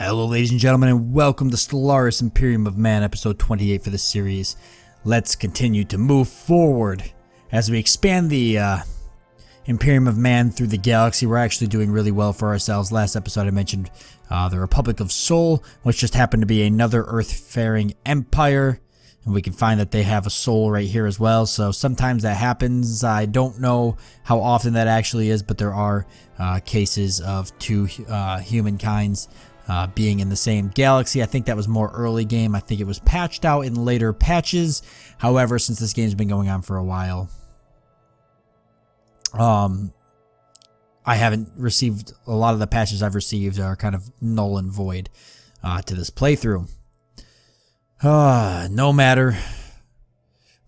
Hello ladies and gentlemen, and welcome to Stellaris Imperium of Man, episode 28 for the series. Let's continue to move forward as we expand the Imperium of Man through the galaxy. We're actually doing really well for ourselves. Last episode I mentioned the Republic of Sol, which just happened to be another Earth-faring empire. And we can find that they have a soul right here as well. So sometimes that happens. I don't know how often that actually is, but there are cases of two humankinds being in the same galaxy. I think that was more early game. I think it was patched out in later patches. However, since this game's been going on for a while, I haven't received a lot of the patches I've received are kind of null and void to this playthrough. No matter.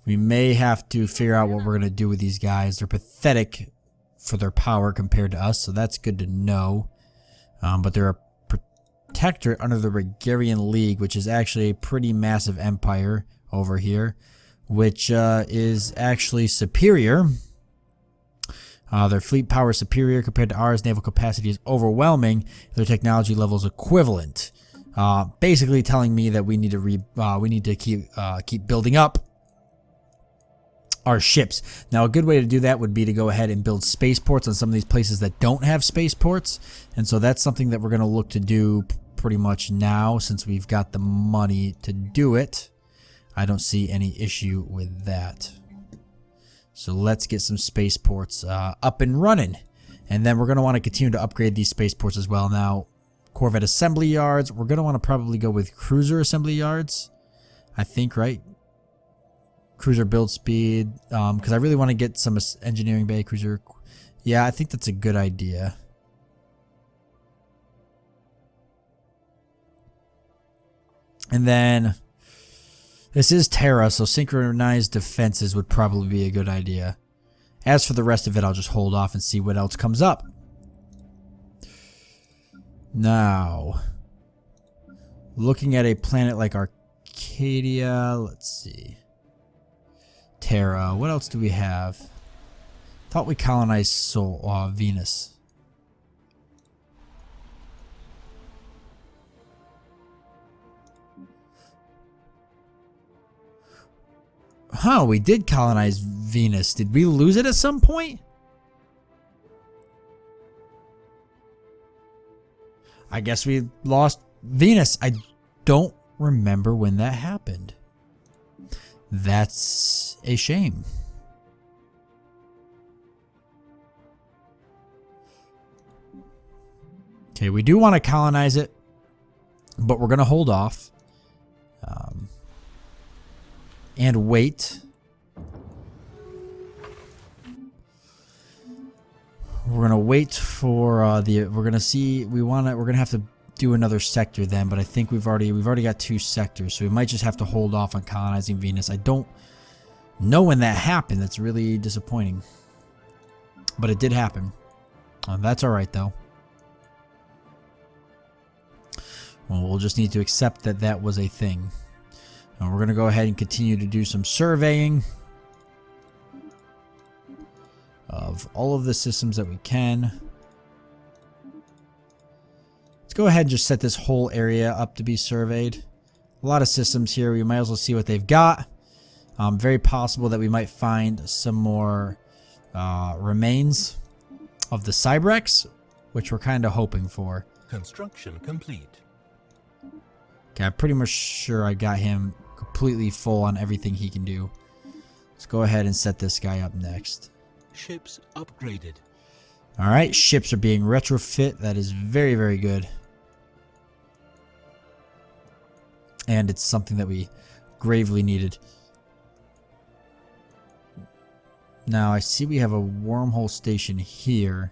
We may have to figure out what we're going to do with these guys. They're pathetic for their power compared to us, so that's good to know. But they're a protectorate under the Regarian League, which is actually a pretty massive empire over here, which is actually superior. Their fleet power is superior compared to ours. Naval capacity is overwhelming. Their technology level is equivalent. Basically telling me that we need to keep building up our ships. Now, a good way to do that would be to go ahead and build spaceports on some of these places that don't have spaceports, and so that's something that we're going to look to do pretty much now since we've got the money to do it. I don't see any issue with that. So let's get some spaceports up and running, and then we're going to want to continue to upgrade these spaceports as well. Now, Corvette assembly yards. We're going to want to probably go with cruiser assembly yards, I think, right? Cruiser build speed, because I really want to get some engineering bay cruiser. Yeah, I think that's a good idea. And then this is Terra, so synchronized defenses would probably be a good idea. As for the rest of it, I'll just hold off and see what else comes up. Now, looking at a planet like Arcadia, let's see. Terra, what else do we have? Thought we colonized Venus. Huh, we did colonize Venus. Did we lose it at some point? I guess we lost Venus. I don't remember when that happened. That's a shame. Okay, we do want to colonize it, but we're going to hold off and wait. We're going to wait for we're going to see, we're going to have to do another sector then, but I think we've already got 2 sectors, so we might just have to hold off on colonizing Venus. I don't know when that happened. That's really disappointing, but it did happen. That's all right though. Well, we'll just need to accept that that was a thing. We're going to go ahead and continue to do some surveying of all of the systems that we can. Let's go ahead and just set this whole area up to be surveyed. A lot of systems here. We might as well see what they've got. Very possible that we might find some more remains of the Cybrex, which we're kind of hoping for. Construction complete. Okay, I'm pretty much sure I got him completely full on everything he can do. Let's go ahead and set this guy up next. Ships upgraded. Alright, ships are being retrofit. That is very, very good. And it's something that we gravely needed. Now, I see we have a wormhole station here.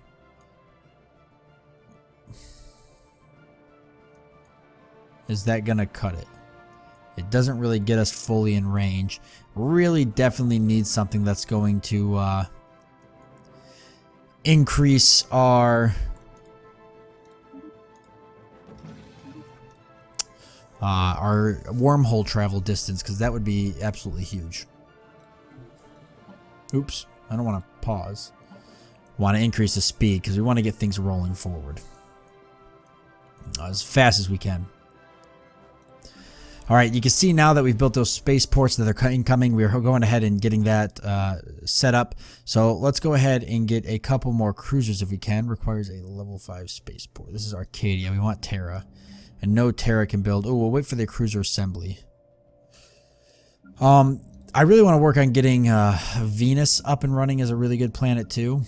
Is that gonna cut it? It doesn't really get us fully in range. Really definitely need something that's going to increase our wormhole travel distance, because that would be absolutely huge. Oops, I don't want to pause. Want to increase the speed because we want to get things rolling forward. as fast as we can. All right, you can see now that we've built those spaceports that are incoming. We're going ahead and getting that set up. So let's go ahead and get a couple more cruisers if we can. Requires a level 5 spaceport. This is Arcadia. We want Terra. And no Terra can build. Oh, we'll wait for the cruiser assembly. I really want to work on getting Venus up and running as a really good planet too.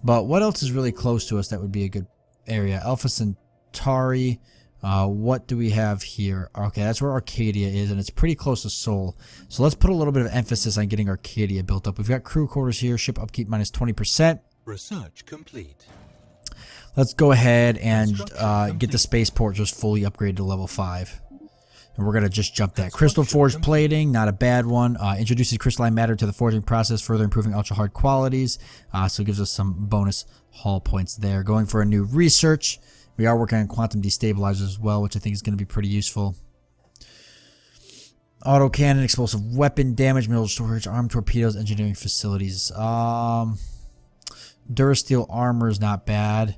But what else is really close to us that would be a good area? Alpha Centauri. What do we have here? Okay, that's where Arcadia is, and it's pretty close to Sol. So let's put a little bit of emphasis on getting Arcadia built up. We've got crew quarters here. Ship upkeep minus 20%. Research complete. Let's go ahead and get the spaceport just fully upgraded to level 5. And we're going to just jump that. Crystal forged plating, not a bad one. Introduces crystalline matter to the forging process, further improving ultra hard qualities. So it gives us some bonus hull points there. Going for a new research. We are working on quantum destabilizers as well, which I think is going to be pretty useful. Autocannon, explosive weapon, damage, mineral storage, armed torpedoes, engineering facilities. Durasteel armor is not bad.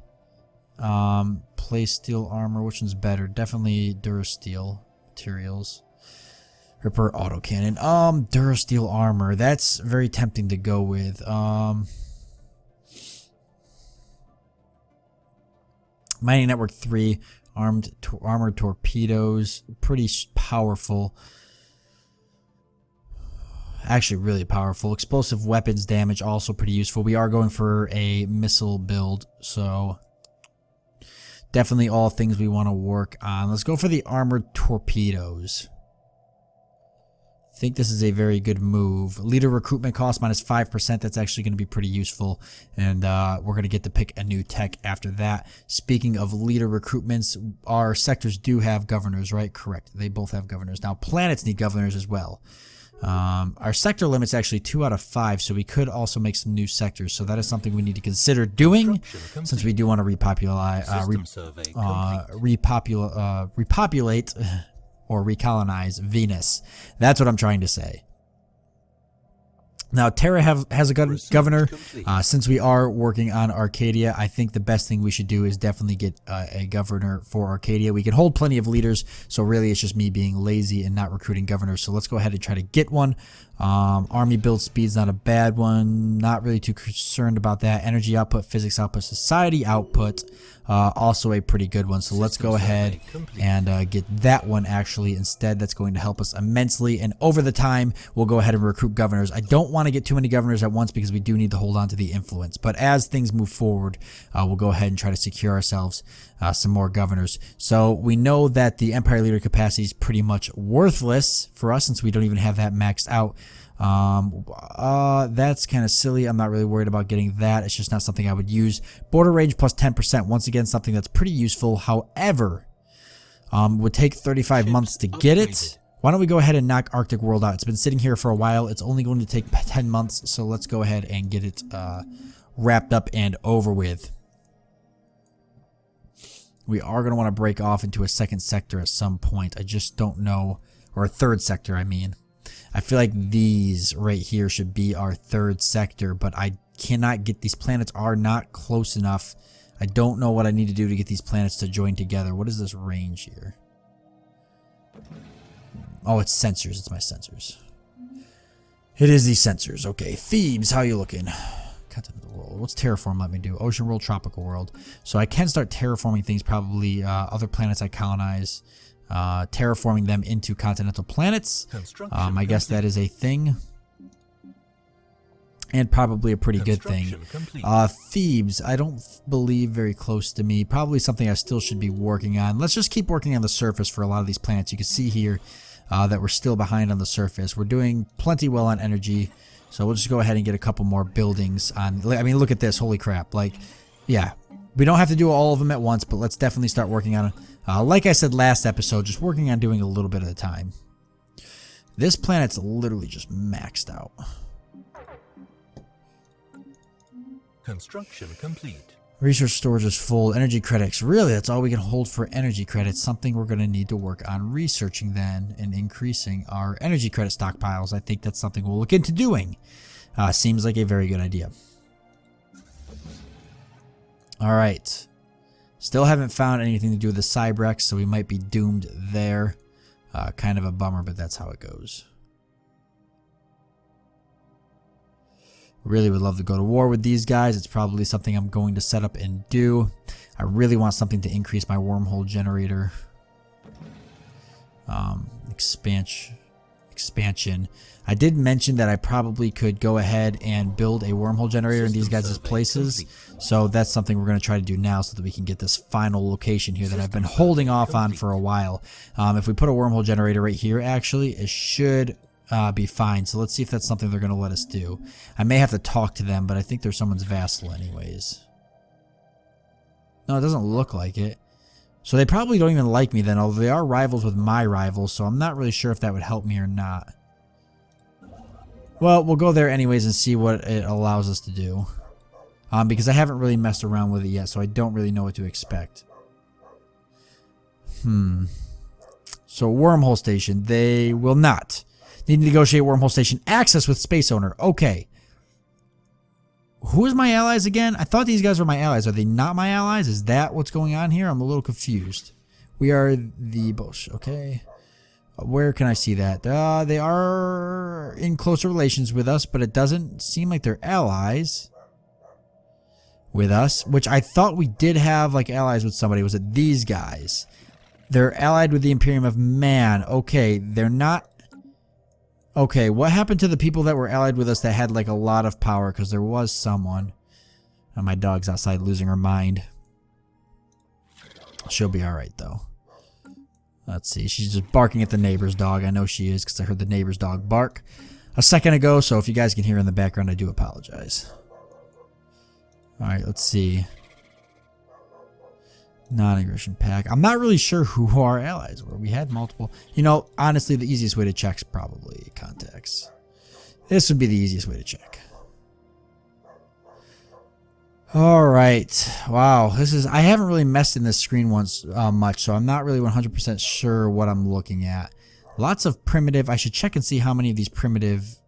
Play steel armor, which one's better? Definitely Durasteel materials. Ripper autocannon. Durasteel armor. That's very tempting to go with. Mining Network 3, armored torpedoes, pretty powerful. Actually, really powerful. Explosive weapons damage, also pretty useful. We are going for a missile build, so definitely all things we want to work on. Let's go for the armored torpedoes. I think this is a very good move. Leader recruitment cost minus 5%. That's actually going to be pretty useful. And we're going to get to pick a new tech after that. Speaking of leader recruitments, our sectors do have governors, right? Correct. They both have governors. Now, planets need governors as well. Our sector limit's actually 2 out of 5, so we could also make some new sectors. So that is something we need to consider doing, since we do want to repopulate or recolonize Venus. That's what I'm trying to say. Now, Terra has a governor. Since we are working on Arcadia, I think the best thing we should do is definitely get a governor for Arcadia. We can hold plenty of leaders, so really it's just me being lazy and not recruiting governors. So let's go ahead and try to get one. Army build speed's not a bad one. Not really too concerned about that. Energy output, physics output, society output, also a pretty good one. So let's go ahead and get that one actually instead. That's going to help us immensely. And over the time, we'll go ahead and recruit governors. I don't want to get too many governors at once because we do need to hold on to the influence. But as things move forward, we'll go ahead and try to secure ourselves some more governors. So we know that the Empire leader capacity is pretty much worthless for us since we don't even have that maxed out. That's kind of silly. I'm not really worried about getting that. It's just not something I would use. Border range plus 10%. Once again, something that's pretty useful. However, would take 35 months to get it. Why don't we go ahead and knock Arctic World out? It's been sitting here for a while. It's only going to take 10 months. So let's go ahead and get it wrapped up and over with. We are going to want to break off into a second sector at some point. I just don't know. Or a third sector, I mean. I feel like these right here should be our third sector, but I cannot get these planets are not close enough. I don't know what I need to do to get these planets to join together. What is this range here? Oh, it's sensors. It's my sensors. It is these sensors. Okay, Thebes, how you looking? Continent of the world. What's terraform let me do? Ocean world, tropical world. So I can start terraforming things, probably other planets I colonize. Terraforming them into continental planets. I guess that is a thing. And probably a pretty good thing. Thebes, I don't believe very close to me. Probably something I still should be working on. Let's just keep working on the surface for a lot of these planets. You can see here that we're still behind on the surface. We're doing plenty well on energy. So we'll just go ahead and get a couple more buildings on. I mean, look at this. Holy crap. Like, yeah. We don't have to do all of them at once, but let's definitely start working on it. Like I said last episode, just working on doing a little bit at a time. This planet's literally just maxed out. Construction complete. Research storage is full. Energy credits. Really, that's all we can hold for energy credits. Something we're going to need to work on researching then and increasing our energy credit stockpiles. I think that's something we'll look into doing. Seems like a very good idea. All right. Still haven't found anything to do with the Cybrex, so we might be doomed there. Kind of a bummer, but that's how it goes. Really would love to go to war with these guys. It's probably something I'm going to set up and do. I really want something to increase my wormhole generator. Expansion. I did mention that I probably could go ahead and build a wormhole generator in these guys' places. So that's something we're going to try to do now so that we can get this final location here that I've been holding off on for a while. If we put a wormhole generator right here, actually, it should be fine. So let's see if that's something they're going to let us do. I may have to talk to them, but I think they're someone's vassal anyways. No, it doesn't look like it. So they probably don't even like me then, although they are rivals with my rivals, so I'm not really sure if that would help me or not. Well, we'll go there anyways and see what it allows us to do. Because I haven't really messed around with it yet, so I don't really know what to expect. So wormhole station, they will not. Need to negotiate wormhole station access with space owner. Okay. Who is my allies again? I thought these guys were my allies. Are they not my allies? Is that what's going on here? I'm a little confused. We are the Bosch. Okay. Where can I see that? They are in closer relations with us, but it doesn't seem like they're allies with us, which I thought we did have like allies with somebody. Was it these guys? They're allied with the Imperium of Man. Okay, they're not. Okay, what happened to the people that were allied with us that had like a lot of power? Because there was someone. Oh, my dog's outside losing her mind. She'll be alright though. Let's see. She's just barking at the neighbor's dog. I know she is because I heard the neighbor's dog bark a second ago. So if you guys can hear in the background, I do apologize. Alright, let's see. Non-aggression pack. I'm not really sure who our allies were. We had multiple. You know, honestly, the easiest way to check is probably contacts. This would be the easiest way to check. Alright. Wow. This is. I haven't really messed in this screen once much, so I'm not really 100% sure what I'm looking at. Lots of primitive. I should check and see how many of these primitive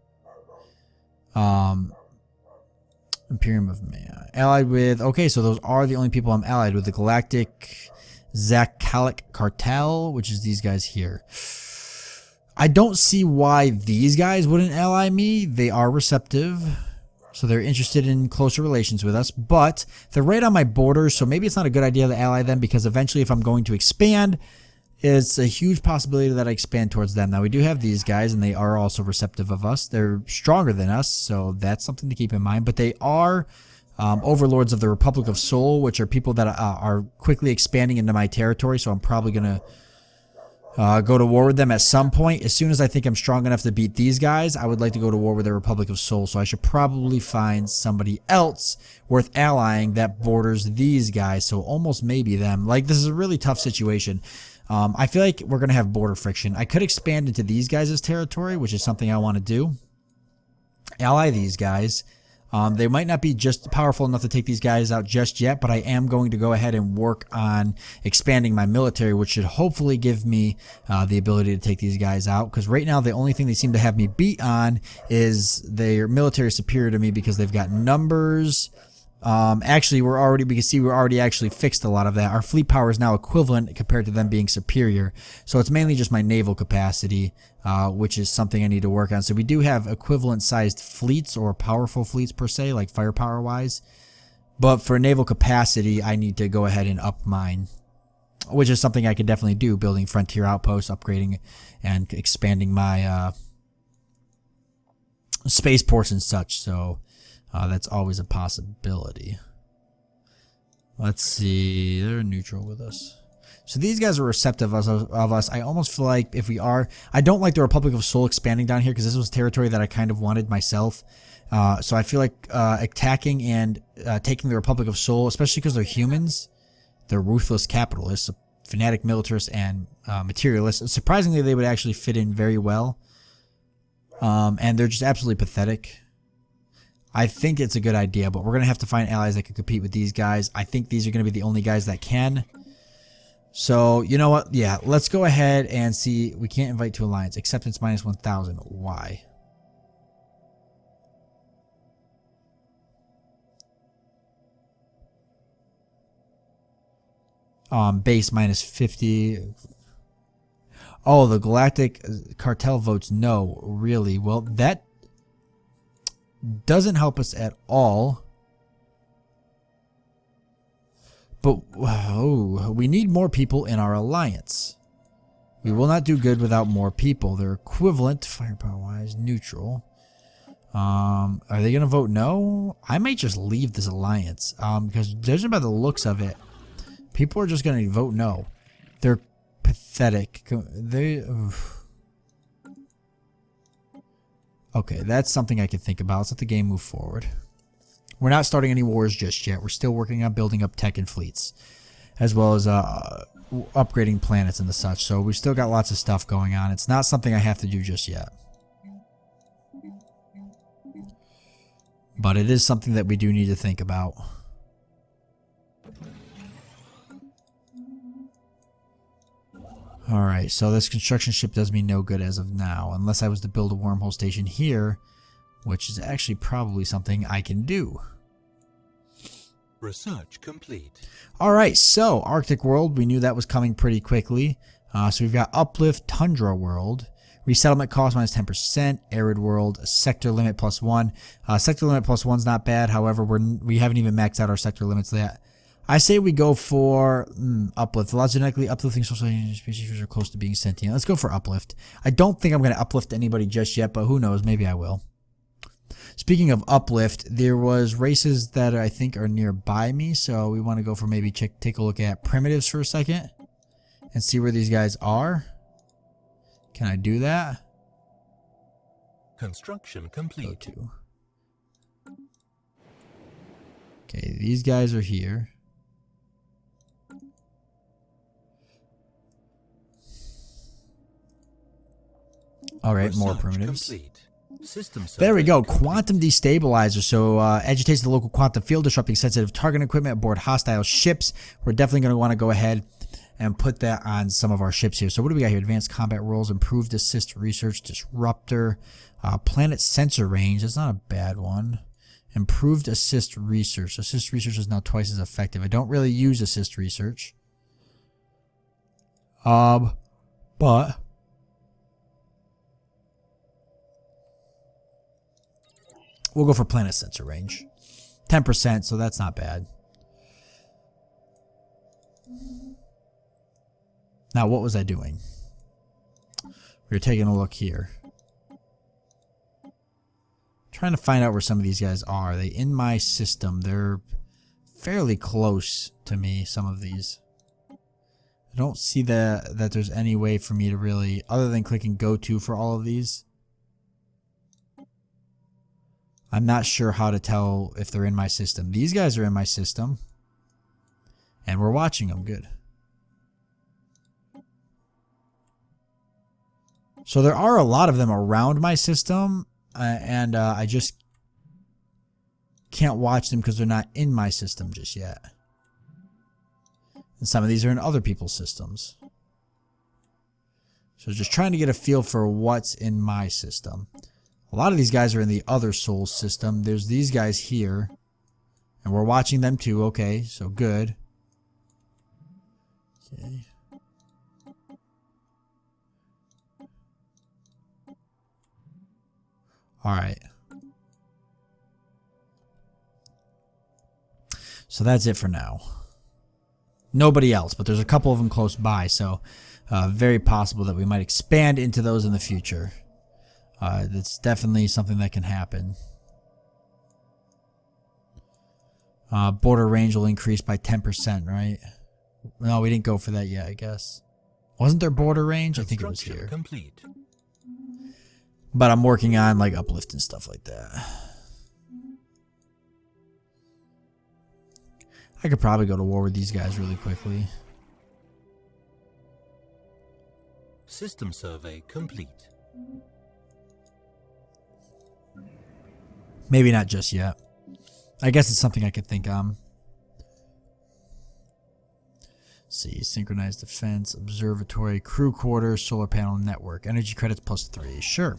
Imperium of Man. Allied with... Okay, so those are the only people I'm allied with. The Galactic Zakalic Cartel, which is these guys here. I don't see why these guys wouldn't ally me. They are receptive, so they're interested in closer relations with us, but they're right on my borders, so maybe it's not a good idea to ally them, because eventually if I'm going to expand, it's a huge possibility that I expand towards them. Now, we do have these guys, and they are also receptive of us. They're stronger than us, so that's something to keep in mind. But they are overlords of the Republic of Sol, which are people that are quickly expanding into my territory, so I'm probably going to go to war with them at some point. As soon as I think I'm strong enough to beat these guys, I would like to go to war with the Republic of Sol, so I should probably find somebody else worth allying that borders these guys, so almost maybe them. Like, this is a really tough situation. I feel like we're going to have border friction. I could expand into these guys' territory, which is something I want to do. Ally these guys. They might not be just powerful enough to take these guys out just yet, but I am going to go ahead and work on expanding my military, which should hopefully give me the ability to take these guys out. Because right now, the only thing they seem to have me beat on is their military is superior to me because they've got numbers. Actually, we can see we're already actually fixed a lot of that. Our fleet power is now equivalent compared to them being superior. So it's mainly just my naval capacity, which is something I need to work on. So we do have equivalent sized fleets, or powerful fleets per se, like firepower wise. But for naval capacity, I need to go ahead and up mine, which is something I could definitely do, building frontier outposts, upgrading and expanding my spaceports and such. So that's always a possibility. Let's see. They're neutral with us. So these guys are receptive of us. I almost feel like if we are... I don't like the Republic of Sol expanding down here because this was territory that I kind of wanted myself. So I feel like attacking and taking the Republic of Sol, especially because they're humans, they're ruthless capitalists, fanatic militarists, and materialists. Surprisingly, they would actually fit in very well. And they're just absolutely pathetic. I think it's a good idea, but we're going to have to find allies that can compete with these guys. I think these are going to be the only guys that can. So, you know what? Yeah, let's go ahead and see. We can't invite to alliance. Acceptance minus 1,000. Why? Base minus 50. Oh, the Galactic Cartel votes no. Really? Well, that doesn't help us at all. But we need more people in our alliance. We will not do good without more people. They're equivalent, firepower-wise, neutral. Are they going to vote no? I might just leave this alliance. Because judging by the looks of it, people are just going to vote no. They're pathetic. Okay, that's something I can think about. Let's let the game move forward. We're not starting any wars just yet. We're still working on building up tech and fleets, as well as upgrading planets and the such. So we've still got lots of stuff going on. It's not something I have to do just yet. But it is something that we do need to think about. Alright, so this construction ship does me no good as of now, unless I was to build a wormhole station here, which is actually probably something I can do. Research complete. Alright, so Arctic World, we knew that was coming pretty quickly. So we've got Uplift Tundra World. Resettlement cost minus 10%. Arid World. Sector limit plus 1. Sector limit plus 1's not bad. However, we haven't even maxed out our sector limits yet. I say we go for Uplift. Logically, uplifting social species are close to being sentient. Let's go for Uplift. I don't think I'm going to uplift anybody just yet, but who knows? Maybe I will. Speaking of Uplift, there was races that I think are nearby me, so we want to go for maybe take a look at Primitives for a second and see where these guys are. Can I do that? Construction complete. Go to. Okay, these guys are here. Alright, more primitives. There we go. Quantum destabilizer. So agitates the local quantum field, disrupting sensitive target equipment aboard hostile ships. We're definitely going to want to go ahead and put that on some of our ships here. So what do we got here? Advanced combat roles, improved assist research, disruptor, planet sensor range. That's not a bad one. Improved assist research. Assist research is now twice as effective. I don't really use assist research. But we'll go for planet sensor range. 10%, so that's not bad. Now, what was I doing? We were taking a look here. Trying to find out where some of these guys are. Are they in my system? They're fairly close to me, some of these. I don't see that there's any way for me to really, other than clicking go to for all of these. I'm not sure how to tell if they're in my system. These guys are in my system. And we're watching them. Good. So there are a lot of them around my system. And I just can't watch them because they're not in my system just yet. And some of these are in other people's systems. So just trying to get a feel for what's in my system. A lot of these guys are in the other soul system. There's these guys here. And we're watching them too. Okay, so good. Okay. Alright. So that's it for now. Nobody else, but there's a couple of them close by, so very possible that we might expand into those in the future. That's definitely something that can happen. Border range will increase by 10%, right? No, we didn't go for that yet, I guess. Wasn't there border range? I think it was here. Complete. But I'm working on like uplift and stuff like that. I could probably go to war with these guys really quickly. System survey complete. Maybe not just yet. I guess it's something I could think on. See, synchronized defense, observatory, crew quarters, solar panel network, energy credits plus 3. Sure.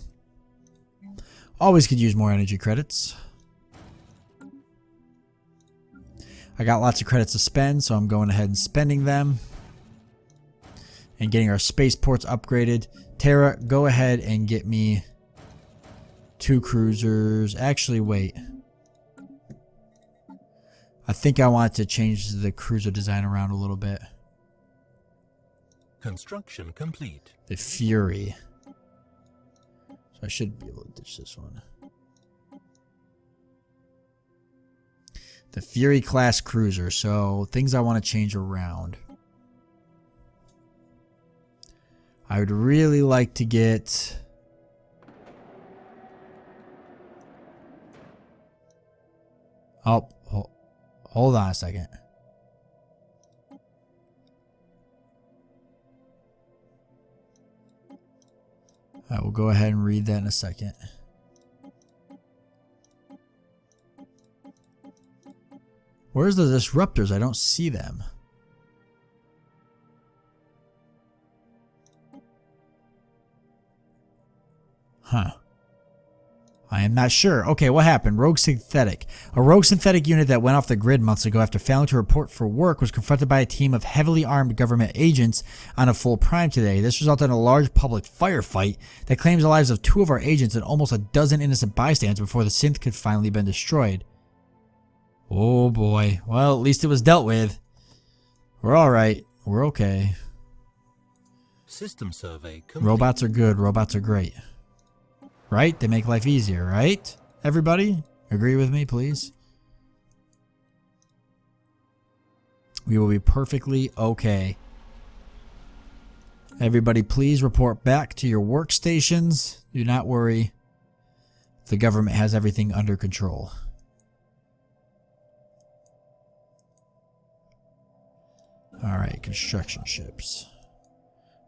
Always could use more energy credits. I got lots of credits to spend, so I'm going ahead and spending them. And getting our spaceports upgraded. Terra, go ahead and get me 2 cruisers. Actually, wait. I think I want to change the cruiser design around a little bit. Construction complete. The Fury. So I should be able to ditch this one. The Fury class cruiser. So things I want to change around. I would really like to get... Oh, hold on a second. I will go ahead and read that in a second. Where's the disruptors? I don't see them. Huh. I am not sure. Okay, what happened? Rogue Synthetic. A rogue synthetic unit that went off the grid months ago after failing to report for work was confronted by a team of heavily armed government agents on a full prime today. This resulted in a large public firefight that claims the lives of 2 of our agents and almost a dozen innocent bystanders before the synth could finally be destroyed. Oh boy. Well, at least it was dealt with. We're alright. We're okay. System survey complete. Robots are good. Robots are great. Right? They make life easier, right? Everybody? Agree with me, please? We will be perfectly okay. Everybody, please report back to your workstations. Do not worry. The government has everything under control. Alright, construction ships.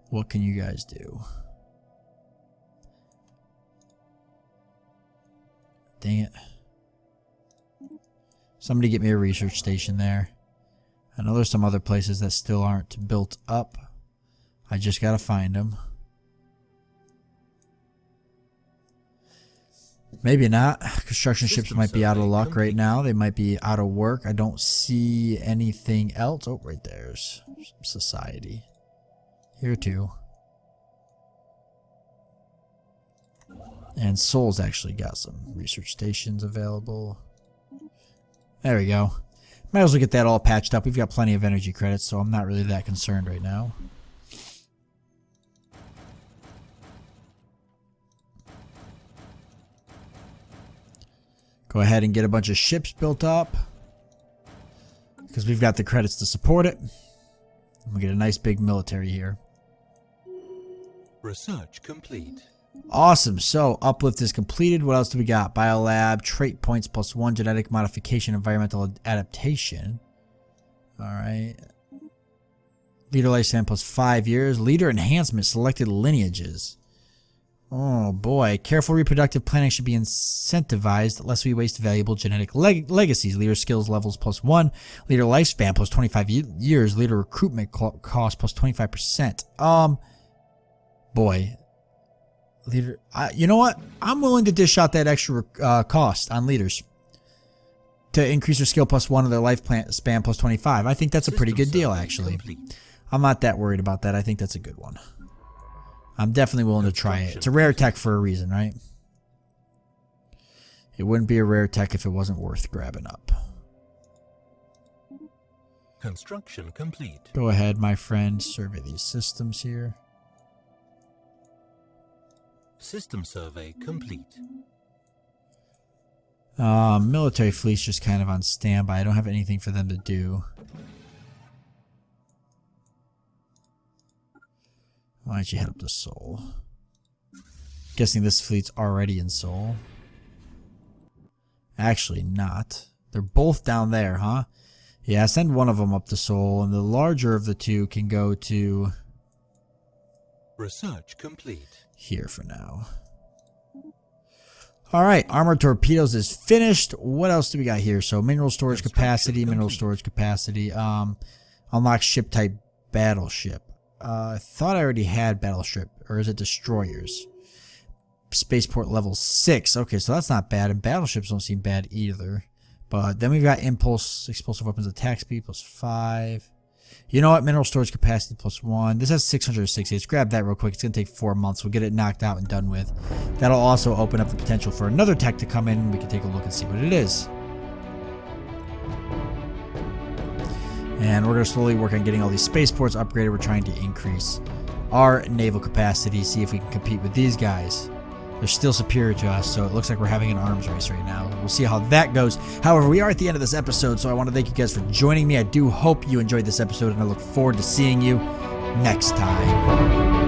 What can you guys do? Dang it. Somebody get me a research station there. I know there's some other places that still aren't built up. I just gotta find them. Maybe not. Construction ships might be out of luck right now. They might be out of work. I don't see anything else. Oh, right there's society. Here too. And Sol's actually got some research stations available. There we go. Might as well get that all patched up. We've got plenty of energy credits, so I'm not really that concerned right now. Go ahead and get a bunch of ships built up, because we've got the credits to support it. We'll get a nice big military here. Research complete. Awesome. So uplift is completed. What else do we got? Biolab, trait points +1, genetic modification, environmental adaptation. Alright. Leader lifespan +5 years. Leader enhancement, selected lineages. Oh boy. Careful reproductive planning should be incentivized lest we waste valuable genetic legacies. Leader skills levels +1. Leader lifespan +25 years. Leader recruitment cost +25%. Boy. Leader, you know what? I'm willing to dish out that extra cost on leaders to increase their skill +1 of their life span +25. I think that's a pretty good deal, actually. I'm not that worried about that. I think that's a good one. I'm definitely willing to try it. It's a rare tech for a reason, right? It wouldn't be a rare tech if it wasn't worth grabbing up. Construction complete. Go ahead, my friend. Survey these systems here. System survey complete. Military fleet's just kind of on standby. I don't have anything for them to do. Why don't you head up to Seoul? Guessing this fleet's already in Seoul. Actually not. They're both down there, huh? Yeah, send one of them up to Seoul, and the larger of the two can go to... Research complete. Here for now. Alright, armored torpedoes is finished. What else do we got here? So mineral storage capacity, unlock ship type battleship. I thought I already had battleship, or is it destroyers? Spaceport level 6. Okay, so that's not bad, and battleships don't seem bad either. But then we've got impulse, explosive weapons attack speed +5. You know what? Mineral storage capacity +1. This has 660. Let's grab that real quick. It's going to take 4 months. We'll get it knocked out and done with. That'll also open up the potential for another tech to come in. We can take a look and see what it is. And we're going to slowly work on getting all these spaceports upgraded. We're trying to increase our naval capacity, see if we can compete with these guys. They're still superior to us, so it looks like we're having an arms race right now. We'll see how that goes. However, we are at the end of this episode, so I want to thank you guys for joining me. I do hope you enjoyed this episode, and I look forward to seeing you next time.